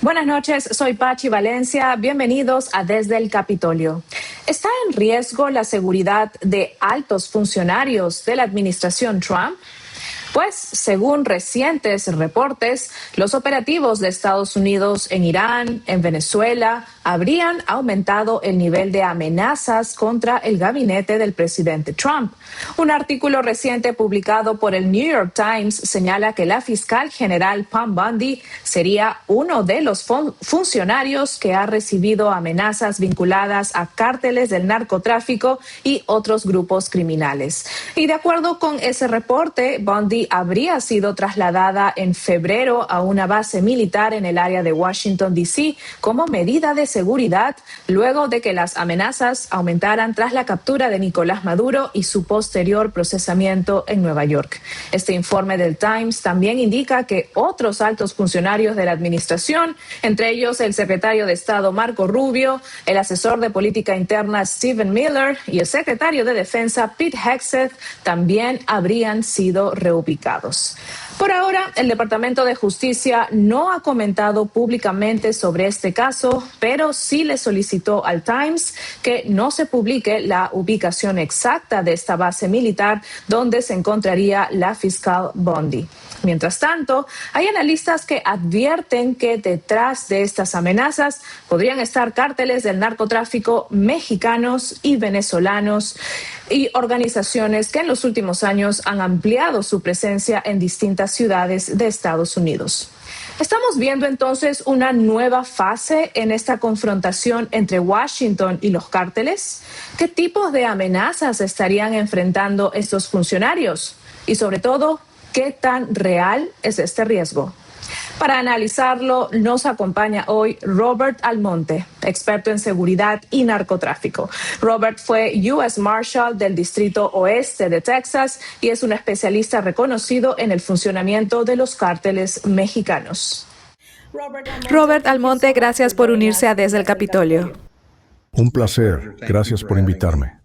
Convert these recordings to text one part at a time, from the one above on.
Buenas noches, soy Pachi Valencia. Bienvenidos a Desde el Capitolio. ¿Está en riesgo la seguridad de altos funcionarios de la administración Trump? Pues, según recientes reportes, los operativos de Estados Unidos en Irán, en Venezuela, habrían aumentado el nivel de amenazas contra el gabinete del presidente Trump. Un artículo reciente publicado por el New York Times señala que la fiscal general Pam Bondi sería uno de los funcionarios que ha recibido amenazas vinculadas a cárteles del narcotráfico y otros grupos criminales. Y de acuerdo con ese reporte, Bondi habría sido trasladada en febrero a una base militar en el área de Washington, D.C. como medida de seguridad, luego de que las amenazas aumentaran tras la captura de Nicolás Maduro y su posterior procesamiento en Nueva York. Este informe del Times también indica que otros altos funcionarios de la administración, entre ellos el secretario de Estado Marco Rubio, el asesor de política interna Stephen Miller y el secretario de Defensa Pete Hegseth, también habrían sido reubicados. Por ahora, el Departamento de Justicia no ha comentado públicamente sobre este caso, pero sí le solicitó al Times que no se publique la ubicación exacta de esta base militar donde se encontraría la fiscal Bondi. Mientras tanto, hay analistas que advierten que detrás de estas amenazas podrían estar cárteles del narcotráfico mexicanos y venezolanos y organizaciones que en los últimos años han ampliado su presencia en distintas ciudades de Estados Unidos. ¿Estamos viendo entonces una nueva fase en esta confrontación entre Washington y los cárteles? ¿Qué tipos de amenazas estarían enfrentando estos funcionarios? Y sobre todo, ¿qué tan real es este riesgo? Para analizarlo, nos acompaña hoy Robert Almonte, experto en seguridad y narcotráfico. Robert fue U.S. Marshal del Distrito Oeste de Texas y es un especialista reconocido en el funcionamiento de los cárteles mexicanos. Robert Almonte, gracias por unirse a Desde el Capitolio. Un placer. Gracias por invitarme.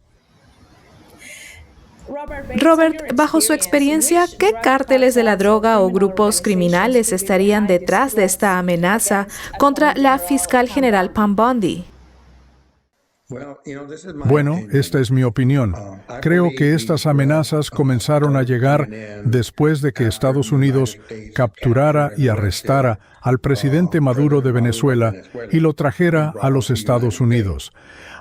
Robert, bajo su experiencia, ¿qué cárteles de la droga o grupos criminales estarían detrás de esta amenaza contra la fiscal general Pam Bondi? Bueno, esta es mi opinión. Creo que estas amenazas comenzaron a llegar después de que Estados Unidos capturara y arrestara al presidente Maduro de Venezuela y lo trajera a los Estados Unidos.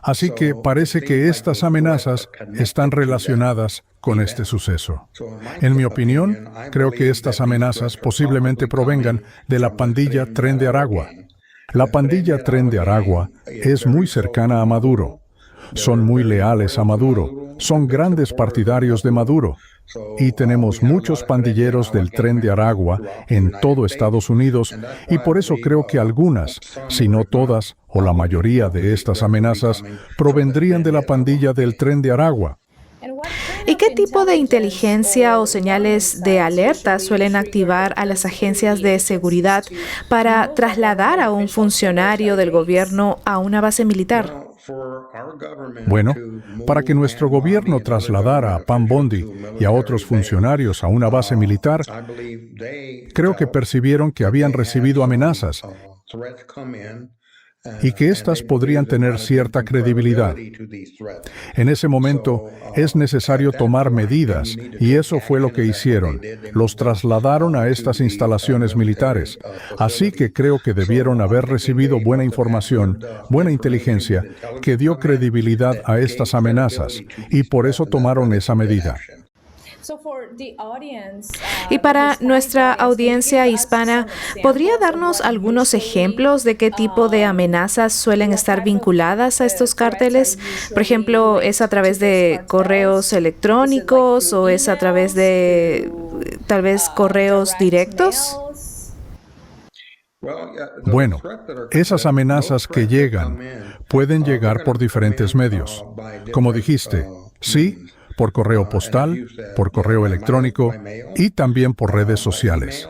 Así que parece que estas amenazas están relacionadas con este suceso. En mi opinión, creo que estas amenazas posiblemente provengan de la pandilla Tren de Aragua. La pandilla Tren de Aragua es muy cercana a Maduro. Son muy leales a Maduro. Son grandes partidarios de Maduro. Y tenemos muchos pandilleros del Tren de Aragua en todo Estados Unidos, y por eso creo que algunas, si no todas o la mayoría de estas amenazas, provendrían de la pandilla del Tren de Aragua. ¿Y qué tipo de inteligencia o señales de alerta suelen activar a las agencias de seguridad para trasladar a un funcionario del gobierno a una base militar? Bueno, para que nuestro gobierno trasladara a Pam Bondi y a otros funcionarios a una base militar, creo que percibieron que habían recibido amenazas y que éstas podrían tener cierta credibilidad. En ese momento es necesario tomar medidas, y eso fue lo que hicieron. Los trasladaron a estas instalaciones militares. Así que creo que debieron haber recibido buena información, buena inteligencia, que dio credibilidad a estas amenazas, y por eso tomaron esa medida. Y para nuestra audiencia hispana, ¿podría darnos algunos ejemplos de qué tipo de amenazas suelen estar vinculadas a estos cárteles? Por ejemplo, ¿es a través de correos electrónicos o es a través de tal vez correos directos? Bueno, esas amenazas que llegan pueden llegar por diferentes medios. Como dijiste, sí, por correo postal, por correo electrónico y también por redes sociales.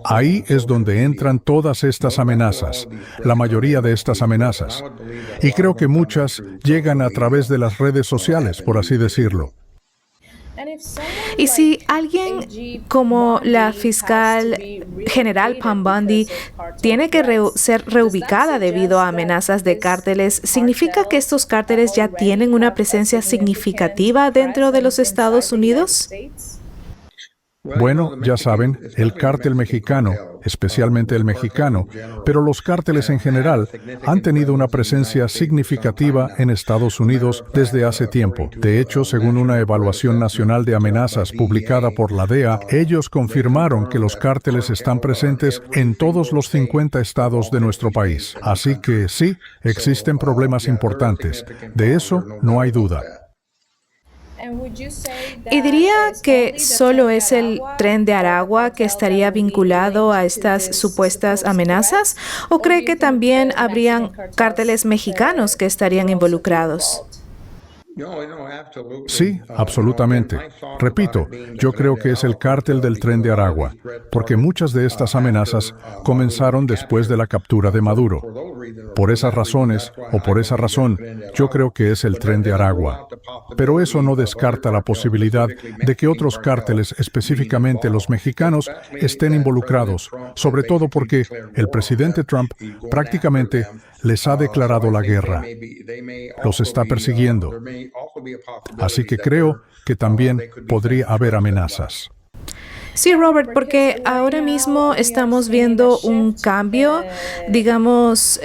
Ahí es donde entran todas estas amenazas, la mayoría de estas amenazas. Y creo que muchas llegan a través de las redes sociales, por así decirlo. Y si alguien como la fiscal general Pam Bondi tiene que ser reubicada debido a amenazas de cárteles, ¿significa que estos cárteles ya tienen una presencia significativa dentro de los Estados Unidos? Bueno, ya saben, el cártel mexicano, especialmente el mexicano, pero los cárteles en general han tenido una presencia significativa en Estados Unidos desde hace tiempo. De hecho, según una evaluación nacional de amenazas publicada por la DEA, ellos confirmaron que los cárteles están presentes en todos los 50 estados de nuestro país. Así que sí, existen problemas importantes. De eso no hay duda. ¿Y diría que solo es el Tren de Aragua que estaría vinculado a estas supuestas amenazas? ¿O cree que también habrían cárteles mexicanos que estarían involucrados? Sí, absolutamente. Repito, yo creo que es el cártel del Tren de Aragua, porque muchas de estas amenazas comenzaron después de la captura de Maduro. Por esas razones, o por esa razón, yo creo que es el Tren de Aragua. Pero eso no descarta la posibilidad de que otros cárteles, específicamente los mexicanos, estén involucrados, sobre todo porque el presidente Trump prácticamente les ha declarado la guerra. Los está persiguiendo. Así que creo que también podría haber amenazas. Sí, Robert, porque ahora mismo estamos viendo un cambio, digamos,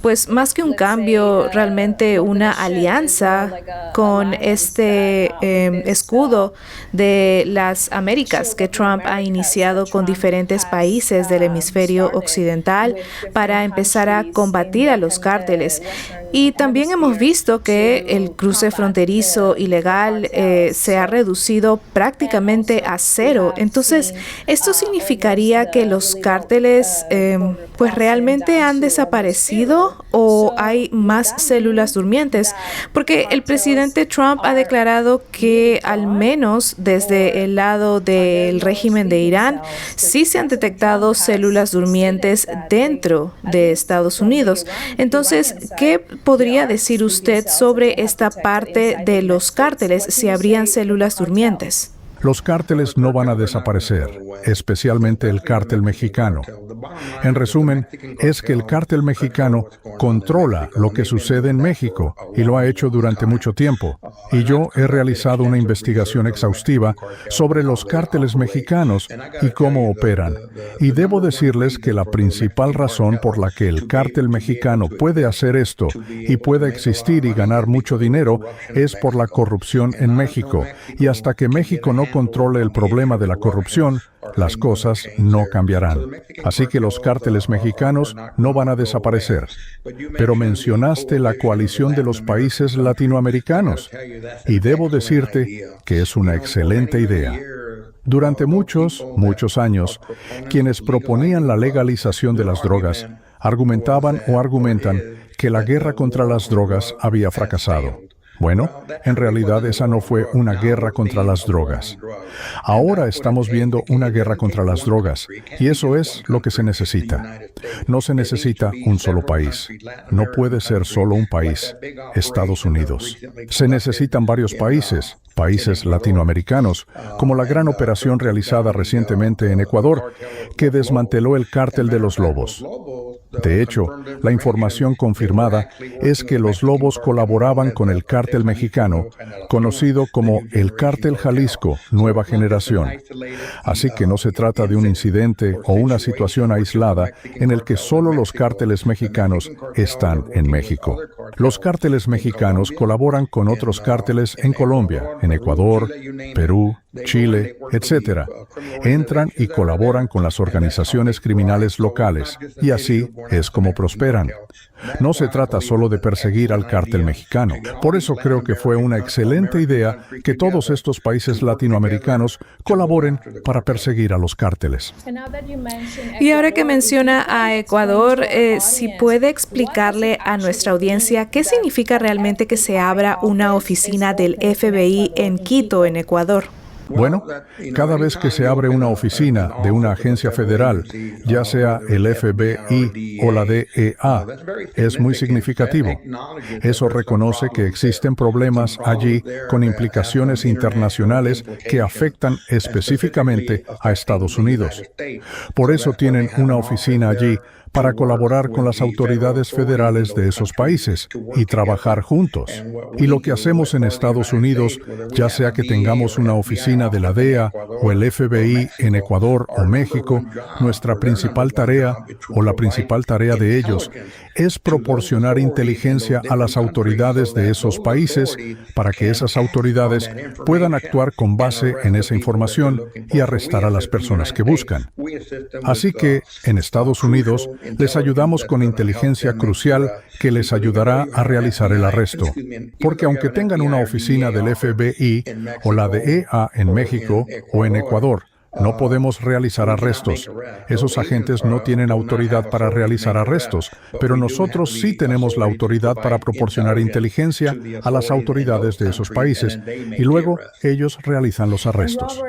pues más que un cambio, realmente una alianza con este escudo de las Américas que Trump ha iniciado con diferentes países del hemisferio occidental para empezar a combatir a los cárteles. Y también hemos visto que el cruce fronterizo ilegal se ha reducido prácticamente a cero. Entonces, ¿esto significaría que los cárteles pues realmente han desaparecido o hay más células durmientes? Porque el presidente Trump ha declarado que al menos desde el lado del régimen de Irán sí se han detectado células durmientes dentro de Estados Unidos. Entonces, ¿qué podría decir usted sobre esta parte de los cárteles si habrían células durmientes? Los cárteles no van a desaparecer, especialmente el cártel mexicano. En resumen, es que el cártel mexicano controla lo que sucede en México y lo ha hecho durante mucho tiempo. Y yo he realizado una investigación exhaustiva sobre los cárteles mexicanos y cómo operan. Y debo decirles que la principal razón por la que el cártel mexicano puede hacer esto y puede existir y ganar mucho dinero es por la corrupción en México. Y hasta que México no controle el problema de la corrupción, las cosas no cambiarán. Así que los cárteles mexicanos no van a desaparecer. Pero mencionaste la coalición de los países latinoamericanos, y debo decirte que es una excelente idea. Durante muchos años, quienes proponían la legalización de las drogas argumentaban o argumentan que la guerra contra las drogas había fracasado. Bueno, en realidad esa no fue una guerra contra las drogas. Ahora estamos viendo una guerra contra las drogas, y eso es lo que se necesita. No se necesita un solo país. No puede ser solo un país, Estados Unidos. Se necesitan varios países latinoamericanos, como la gran operación realizada recientemente en Ecuador, que desmanteló el cártel de los Lobos. De hecho, la información confirmada es que los Lobos colaboraban con el cártel mexicano, conocido como el Cártel Jalisco Nueva Generación. Así que no se trata de un incidente o una situación aislada en el que solo los cárteles mexicanos están en México. Los cárteles mexicanos colaboran con otros cárteles en Colombia, en Ecuador, Perú, Chile, etc. Entran y colaboran con las organizaciones criminales locales, y así es como prosperan. No se trata solo de perseguir al cártel mexicano. Por eso creo que fue una excelente idea que todos estos países latinoamericanos colaboren para perseguir a los cárteles. Y ahora que menciona a Ecuador, si puede explicarle a nuestra audiencia qué significa realmente que se abra una oficina del FBI en Quito, en Ecuador. Bueno, cada vez que se abre una oficina de una agencia federal, ya sea el FBI o la DEA, es muy significativo. Eso reconoce que existen problemas allí con implicaciones internacionales que afectan específicamente a Estados Unidos. Por eso tienen una oficina allí para colaborar con las autoridades federales de esos países y trabajar juntos. Y lo que hacemos en Estados Unidos, ya sea que tengamos una oficina de la DEA o el FBI en Ecuador o México, nuestra principal tarea, o la principal tarea de ellos, es proporcionar inteligencia a las autoridades de esos países para que esas autoridades puedan actuar con base en esa información y arrestar a las personas que buscan. Así que, en Estados Unidos, les ayudamos con inteligencia crucial que les ayudará a realizar el arresto. Porque aunque tengan una oficina del FBI o la DEA en México o en Ecuador, no podemos realizar arrestos. Esos agentes no tienen autoridad para realizar arrestos, pero nosotros sí tenemos la autoridad para proporcionar inteligencia a las autoridades de esos países y luego ellos realizan los arrestos.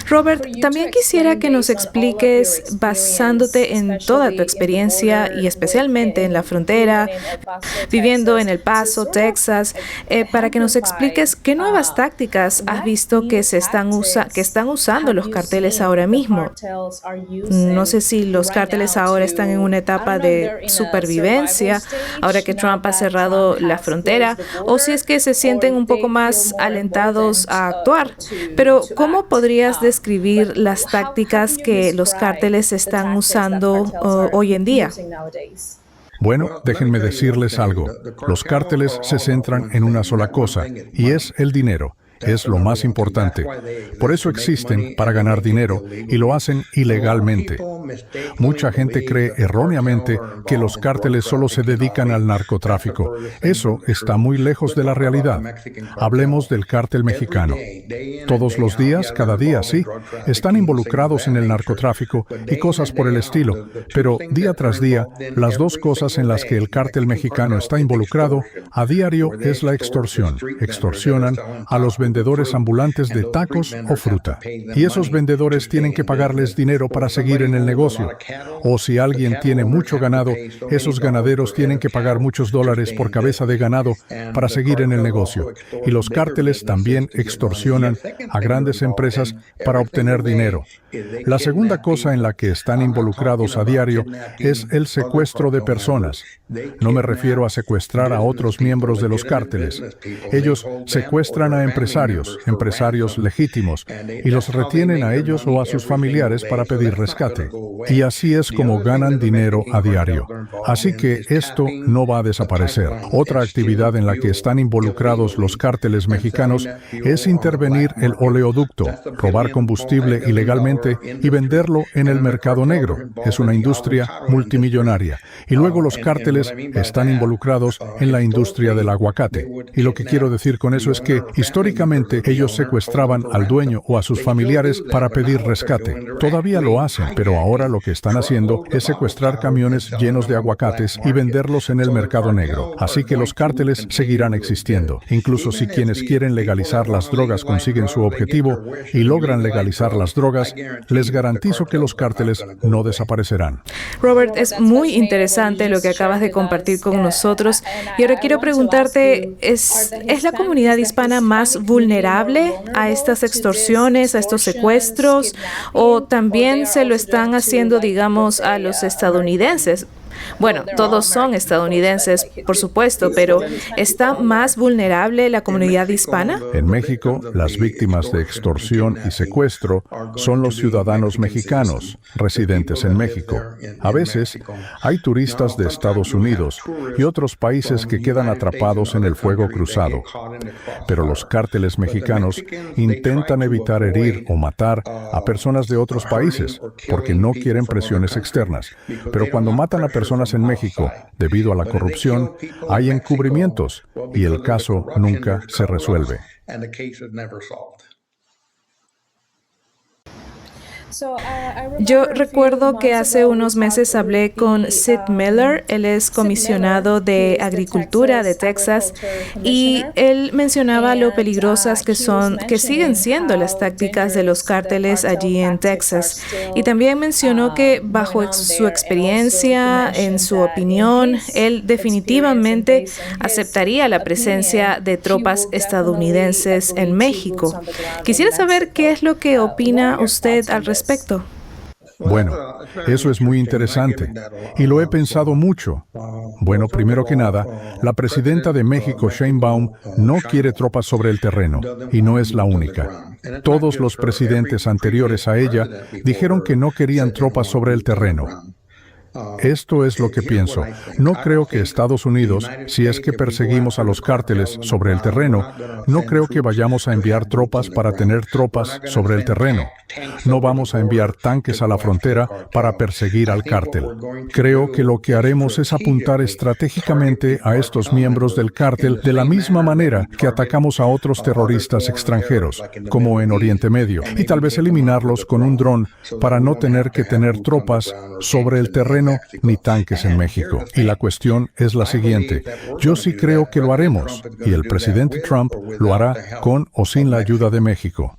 Robert, también quisiera que nos expliques, basándote en toda tu experiencia y especialmente en la frontera, viviendo en El Paso, Texas, para que nos expliques qué nuevas tácticas has visto que están usando los carteles ahora mismo. No sé si los carteles ahora están en una etapa de supervivencia, ahora que Trump ha cerrado la frontera, o si es que se sienten un poco más alentados a actuar. Pero, ¿cómo podrías describir las tácticas que los cárteles están usando hoy en día? Bueno, déjenme decirles algo. Los cárteles se centran en una sola cosa, y es el dinero. Es lo más importante. Por eso existen, para ganar dinero, y lo hacen ilegalmente. Mucha gente cree erróneamente que los cárteles solo se dedican al narcotráfico. Eso está muy lejos de la realidad. Hablemos del cártel mexicano. Todos los días, cada día, sí, están involucrados en el narcotráfico y cosas por el estilo. Pero día tras día, las dos cosas en las que el cártel mexicano está involucrado a diario es la extorsión. Extorsionan a los vendedores ambulantes de tacos o fruta. Y esos vendedores tienen que pagarles dinero para seguir en el negocio. O si alguien tiene mucho ganado, esos ganaderos tienen que pagar muchos dólares por cabeza de ganado para seguir en el negocio. Y los cárteles también extorsionan a grandes empresas para obtener dinero. La segunda cosa en la que están involucrados a diario es el secuestro de personas. No me refiero a secuestrar a otros miembros de los cárteles. Ellos secuestran a empresarios legítimos, y los retienen a ellos o a sus familiares para pedir rescate. Y así es como ganan dinero a diario. Así que esto no va a desaparecer. Otra actividad en la que están involucrados los cárteles mexicanos es intervenir el oleoducto, robar combustible ilegalmente y venderlo en el mercado negro. Es una industria multimillonaria. Y luego los cárteles están involucrados en la industria del aguacate. Y lo que quiero decir con eso es que, históricamente, ellos secuestraban al dueño o a sus familiares para pedir rescate. Todavía lo hacen, pero ahora lo que están haciendo es secuestrar camiones llenos de aguacates y venderlos en el mercado negro. Así que los cárteles seguirán existiendo. Incluso si quienes quieren legalizar las drogas consiguen su objetivo y logran legalizar las drogas, les garantizo que los cárteles no desaparecerán. Robert, es muy interesante lo que acabas de compartir con nosotros. Y ahora quiero preguntarte, ¿es la comunidad hispana más vulnerable a estas extorsiones, a estos secuestros? ¿O también se lo están haciendo, digamos, a los estadounidenses? Bueno, todos son estadounidenses, por supuesto, pero ¿está más vulnerable la comunidad hispana? En México, las víctimas de extorsión y secuestro son los ciudadanos mexicanos, residentes en México. A veces, hay turistas de Estados Unidos y otros países que quedan atrapados en el fuego cruzado. Pero los cárteles mexicanos intentan evitar herir o matar a personas de otros países, porque no quieren presiones externas. Pero cuando matan a personas en México, debido a la corrupción, hay encubrimientos y el caso nunca se resuelve. Yo recuerdo que hace unos meses hablé con Sid Miller, él es comisionado de Agricultura de Texas, y él mencionaba lo peligrosas que siguen siendo las tácticas de los cárteles allí en Texas. Y también mencionó que bajo su experiencia, en su opinión, él definitivamente aceptaría la presencia de tropas estadounidenses en México. Quisiera saber qué es lo que opina usted al respecto. Bueno, eso es muy interesante y lo he pensado mucho. Bueno, primero que nada, la presidenta de México, Sheinbaum, no quiere tropas sobre el terreno y no es la única. Todos los presidentes anteriores a ella dijeron que no querían tropas sobre el terreno. Esto es lo que pienso. No creo que Estados Unidos, si es que perseguimos a los cárteles sobre el terreno, no creo que vayamos a enviar tropas para tener tropas sobre el terreno. No vamos a enviar tanques a la frontera para perseguir al cártel. Creo que lo que haremos es apuntar estratégicamente a estos miembros del cártel de la misma manera que atacamos a otros terroristas extranjeros, como en Oriente Medio, y tal vez eliminarlos con un dron para no tener que tener tropas sobre el terreno ni tanques en México. Y la cuestión es la siguiente. Yo sí creo que lo haremos, y el presidente Trump lo hará con o sin la ayuda de México.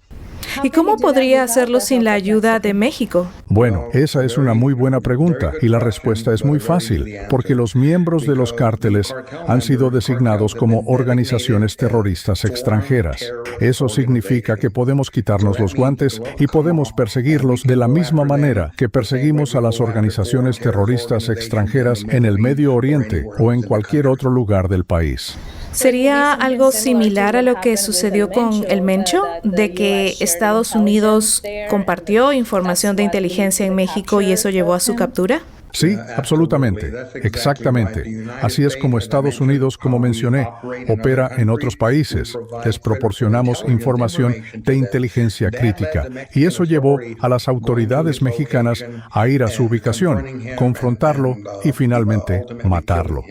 ¿Y cómo podría hacerlo sin la ayuda de México? Bueno, esa es una muy buena pregunta y la respuesta es muy fácil, porque los miembros de los cárteles han sido designados como organizaciones terroristas extranjeras. Eso significa que podemos quitarnos los guantes y podemos perseguirlos de la misma manera que perseguimos a las organizaciones terroristas extranjeras en el Medio Oriente o en cualquier otro lugar del país. ¿Sería algo similar a lo que sucedió con el Mencho, de que Estados Unidos compartió información de inteligencia en México y eso llevó a su captura? Sí, absolutamente, exactamente. Así es como Estados Unidos, como mencioné, opera en otros países. Les proporcionamos información de inteligencia crítica y eso llevó a las autoridades mexicanas a ir a su ubicación, confrontarlo y finalmente matarlo.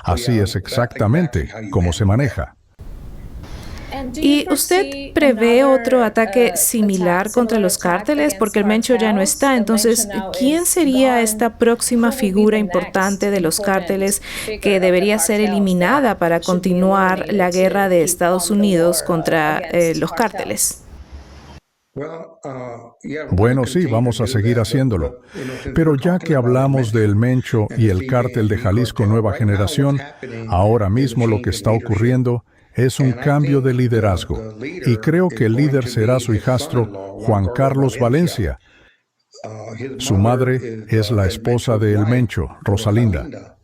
Así es exactamente como se maneja. ¿Y usted prevé otro ataque similar contra los cárteles? Porque el Mencho ya no está. Entonces, ¿quién sería esta próxima figura importante de los cárteles que debería ser eliminada para continuar la guerra de Estados Unidos contra los cárteles? Bueno, sí, vamos a seguir haciéndolo. Pero ya que hablamos del Mencho y el cártel de Jalisco Nueva Generación, ahora mismo lo que está ocurriendo es un cambio de liderazgo, y creo que el líder será su hijastro, Juan Carlos Valencia. Su madre es la esposa de El Mencho, Rosalinda.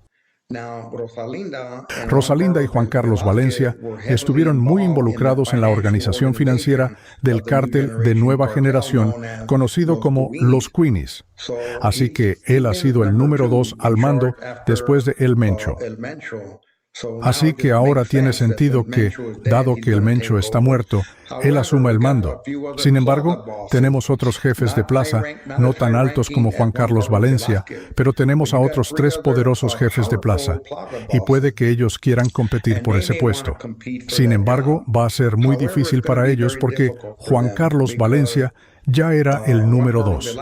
Rosalinda y Juan Carlos Valencia estuvieron muy involucrados en la organización financiera del cártel de Nueva Generación, conocido como Los Queenies. Así que él ha sido el número 2 al mando después de El Mencho. Así que ahora tiene sentido que, dado que el Mencho está muerto, él asuma el mando. Sin embargo, tenemos otros jefes de plaza, no tan altos como Juan Carlos Valencia, pero tenemos a otros 3 poderosos jefes de plaza, y puede que ellos quieran competir por ese puesto. Sin embargo, va a ser muy difícil para ellos porque Juan Carlos Valencia ya era el número 2.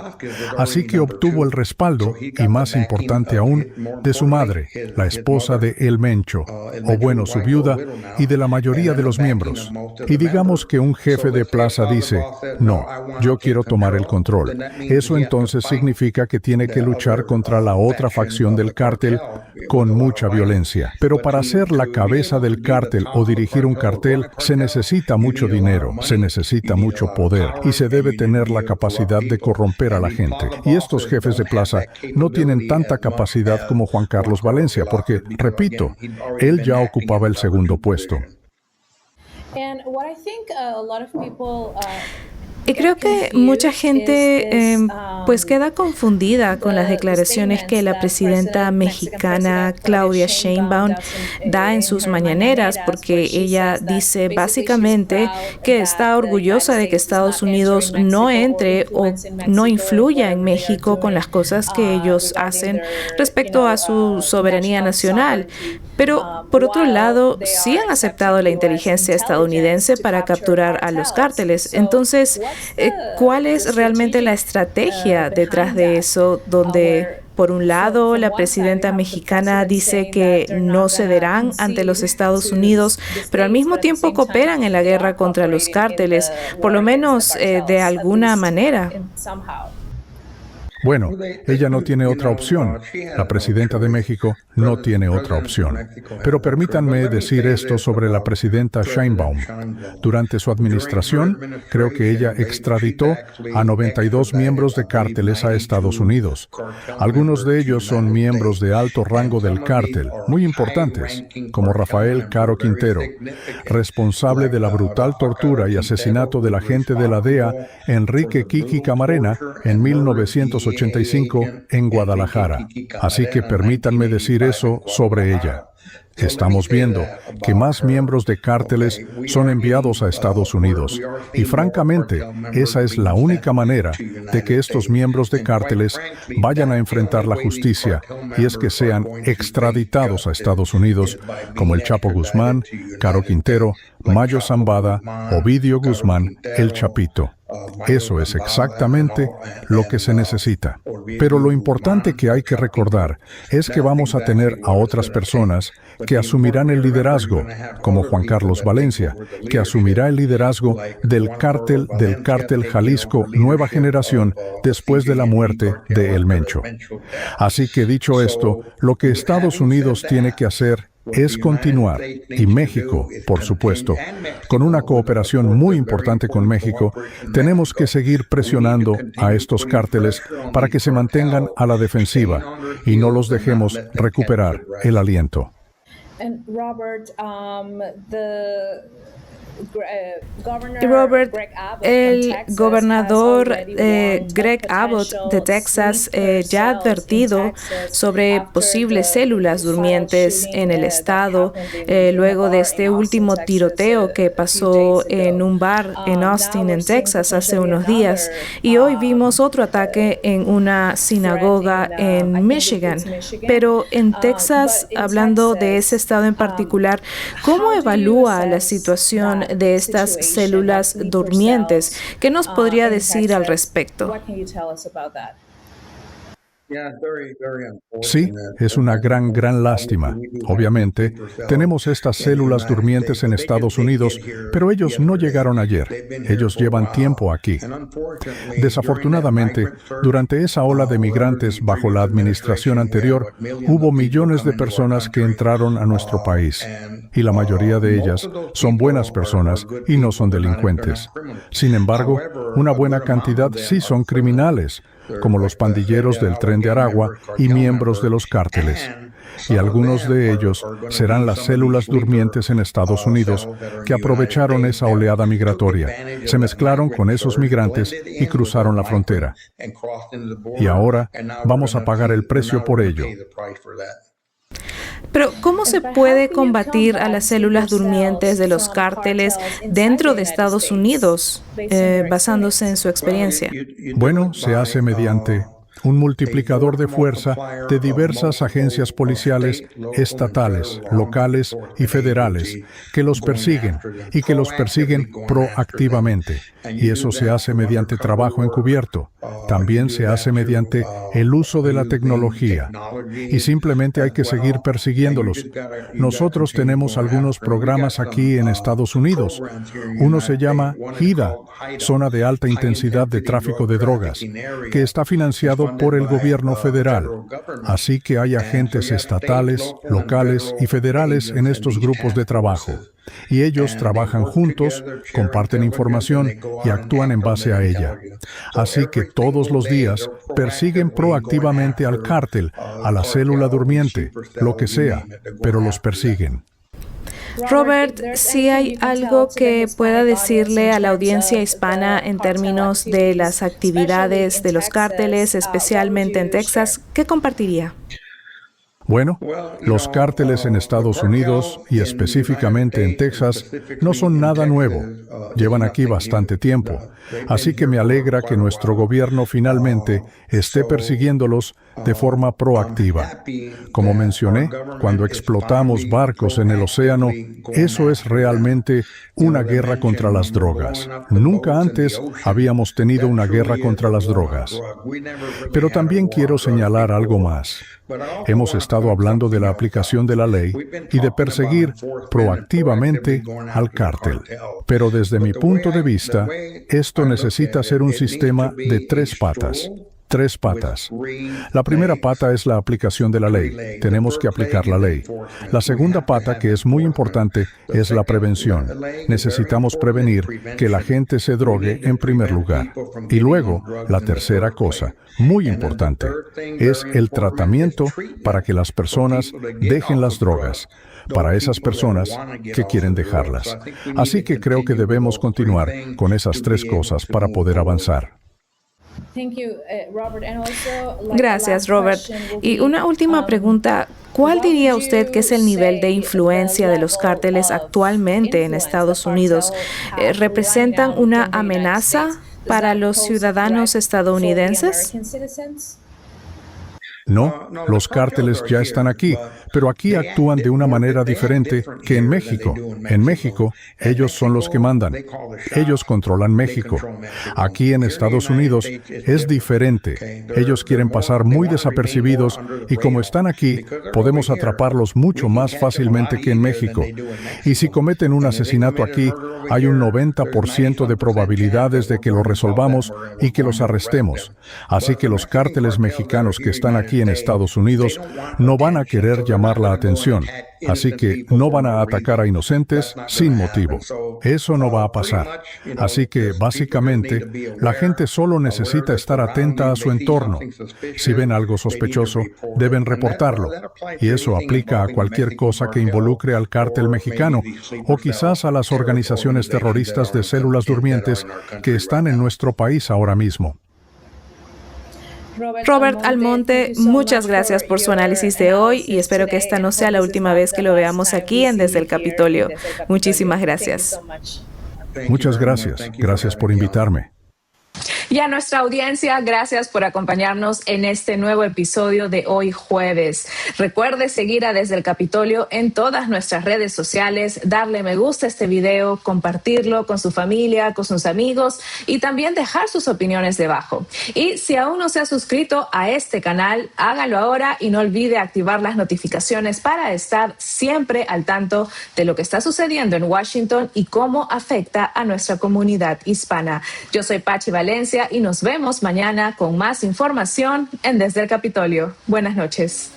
Así que obtuvo el respaldo, y más importante aún, de su madre, la esposa de El Mencho, o bueno, su viuda, y de la mayoría de los miembros. Y digamos que un jefe de plaza dice, no, yo quiero tomar el control. Eso entonces significa que tiene que luchar contra la otra facción del cártel con mucha violencia. Pero para ser la cabeza del cártel o dirigir un cartel, se necesita mucho dinero, se necesita mucho poder, y se debe tener la capacidad de corromper a la gente. Y estos jefes de plaza no tienen tanta capacidad como Juan Carlos Valencia, porque, repito, él ya ocupaba el segundo puesto. Y creo que mucha gente pues queda confundida con las declaraciones que la presidenta mexicana Claudia Sheinbaum da en sus mañaneras, porque ella dice básicamente que está orgullosa de que Estados Unidos no entre o no influya en México con las cosas que ellos hacen respecto a su soberanía nacional. Pero, por otro lado, sí han aceptado la inteligencia estadounidense para capturar a los cárteles. Entonces, ¿Cuál es realmente la estrategia detrás de eso, donde por un lado la presidenta mexicana dice que no cederán ante los Estados Unidos, pero al mismo tiempo cooperan en la guerra contra los cárteles, por lo menos de alguna manera? Bueno, ella no tiene otra opción. La presidenta de México no tiene otra opción. Pero permítanme decir esto sobre la presidenta Sheinbaum. Durante su administración, creo que ella extraditó a 92 miembros de cárteles a Estados Unidos. Algunos de ellos son miembros de alto rango del cártel, muy importantes, como Rafael Caro Quintero, responsable de la brutal tortura y asesinato del agente de la DEA, Enrique Kiki Camarena, en 1985 en Guadalajara. Así que permítanme decir eso sobre ella. Estamos viendo que más miembros de cárteles son enviados a Estados Unidos. Y francamente, esa es la única manera de que estos miembros de cárteles vayan a enfrentar la justicia, y es que sean extraditados a Estados Unidos, como el Chapo Guzmán, Caro Quintero, Mayo Zambada, Ovidio Guzmán, el Chapito. Eso es exactamente lo que se necesita. Pero lo importante que hay que recordar es que vamos a tener a otras personas que asumirán el liderazgo, como Juan Carlos Valencia, que asumirá el liderazgo del cártel Jalisco Nueva Generación después de la muerte de El Mencho. Así que dicho esto, lo que Estados Unidos tiene que hacer es continuar, y México, por supuesto, con una cooperación muy importante con México, tenemos que seguir presionando a estos cárteles para que se mantengan a la defensiva y no los dejemos recuperar el aliento. Robert, el gobernador Greg Abbott de Texas ya ha advertido sobre posibles células durmientes en el estado luego de este último tiroteo que pasó en un bar en Austin, en Texas, hace unos días. Y hoy vimos otro ataque en una sinagoga en Michigan. Pero en Texas, hablando de ese estado en particular, ¿cómo evalúa la situación de estas células durmientes? ¿Qué nos podría decir al respecto? Sí, es una gran lástima. Obviamente, tenemos estas células durmientes en Estados Unidos, pero ellos no llegaron ayer. Ellos llevan tiempo aquí. Desafortunadamente, durante esa ola de migrantes bajo la administración anterior, hubo millones de personas que entraron a nuestro país, y la mayoría de ellas son buenas personas y no son delincuentes. Sin embargo, una buena cantidad sí son criminales, como los pandilleros del Tren de Aragua y miembros de los cárteles. Y algunos de ellos serán las células durmientes en Estados Unidos que aprovecharon esa oleada migratoria, se mezclaron con esos migrantes y cruzaron la frontera. Y ahora vamos a pagar el precio por ello. Pero, ¿cómo se puede combatir a las células durmientes de los cárteles dentro de Estados Unidos, basándose en su experiencia? Bueno, se hace mediante un multiplicador de fuerza de diversas agencias policiales estatales, locales y federales que los persiguen y que los persiguen proactivamente. Y eso se hace mediante trabajo encubierto. También se hace mediante el uso de la tecnología. Y simplemente hay que seguir persiguiéndolos. Nosotros tenemos algunos programas aquí en Estados Unidos. Uno se llama HIDA, Zona de Alta Intensidad de Tráfico de Drogas, que está financiado por el gobierno federal. Así que hay agentes estatales, locales y federales en estos grupos de trabajo. Y ellos trabajan juntos, comparten información y actúan en base a ella. Así que todos los días persiguen proactivamente al cártel, a la célula durmiente, lo que sea, pero los persiguen. Robert, si hay algo que pueda decirle a la audiencia hispana en términos de las actividades de los cárteles, especialmente en Texas, ¿qué compartiría? Bueno, los cárteles en Estados Unidos y específicamente en Texas no son nada nuevo. Llevan aquí bastante tiempo. Así que me alegra que nuestro gobierno finalmente esté persiguiéndolos de forma proactiva. Como mencioné, cuando explotamos barcos en el océano, eso es realmente una guerra contra las drogas. Nunca antes habíamos tenido una guerra contra las drogas. Pero también quiero señalar algo más. Hemos estado hablando de la aplicación de la ley y de perseguir proactivamente al cártel. Pero desde mi punto de vista, esto necesita ser un sistema de tres patas. Tres patas. La primera pata es la aplicación de la ley. Tenemos que aplicar la ley. La segunda pata, que es muy importante, es la prevención. Necesitamos prevenir que la gente se drogue en primer lugar. Y luego, la tercera cosa, muy importante, es el tratamiento para que las personas dejen las drogas, para esas personas que quieren dejarlas. Así que creo que debemos continuar con esas tres cosas para poder avanzar. Gracias, Robert. Y una última pregunta. ¿Cuál diría usted que es el nivel de influencia de los cárteles actualmente en Estados Unidos? ¿Representan una amenaza para los ciudadanos estadounidenses? No, los cárteles ya están aquí, pero aquí actúan de una manera diferente que en México. En México, ellos son los que mandan. Ellos controlan México. Aquí en Estados Unidos es diferente. Ellos quieren pasar muy desapercibidos y como están aquí, podemos atraparlos mucho más fácilmente que en México. Y si cometen un asesinato aquí, hay un 90% de probabilidades de que lo resolvamos y que los arrestemos. Así que los cárteles mexicanos que están aquí en Estados Unidos no van a querer llamar la atención, así que no van a atacar a inocentes sin motivo. Eso no va a pasar. Así que, básicamente, la gente solo necesita estar atenta a su entorno. Si ven algo sospechoso, deben reportarlo. Y eso aplica a cualquier cosa que involucre al cártel mexicano o quizás a las organizaciones terroristas de células durmientes que están en nuestro país ahora mismo. Robert Almonte, muchas gracias por su análisis de hoy y espero que esta no sea la última vez que lo veamos aquí en Desde el Capitolio. Muchísimas gracias. Muchas gracias. Gracias por invitarme. Y a nuestra audiencia, gracias por acompañarnos en este nuevo episodio de hoy jueves. Recuerde seguir a Desde el Capitolio en todas nuestras redes sociales, darle me gusta a este video, compartirlo con su familia, con sus amigos y también dejar sus opiniones debajo. Y si aún no se ha suscrito a este canal, hágalo ahora y no olvide activar las notificaciones para estar siempre al tanto de lo que está sucediendo en Washington y cómo afecta a nuestra comunidad hispana. Yo soy Pachi Valencia y nos vemos mañana con más información en Desde el Capitolio. Buenas noches.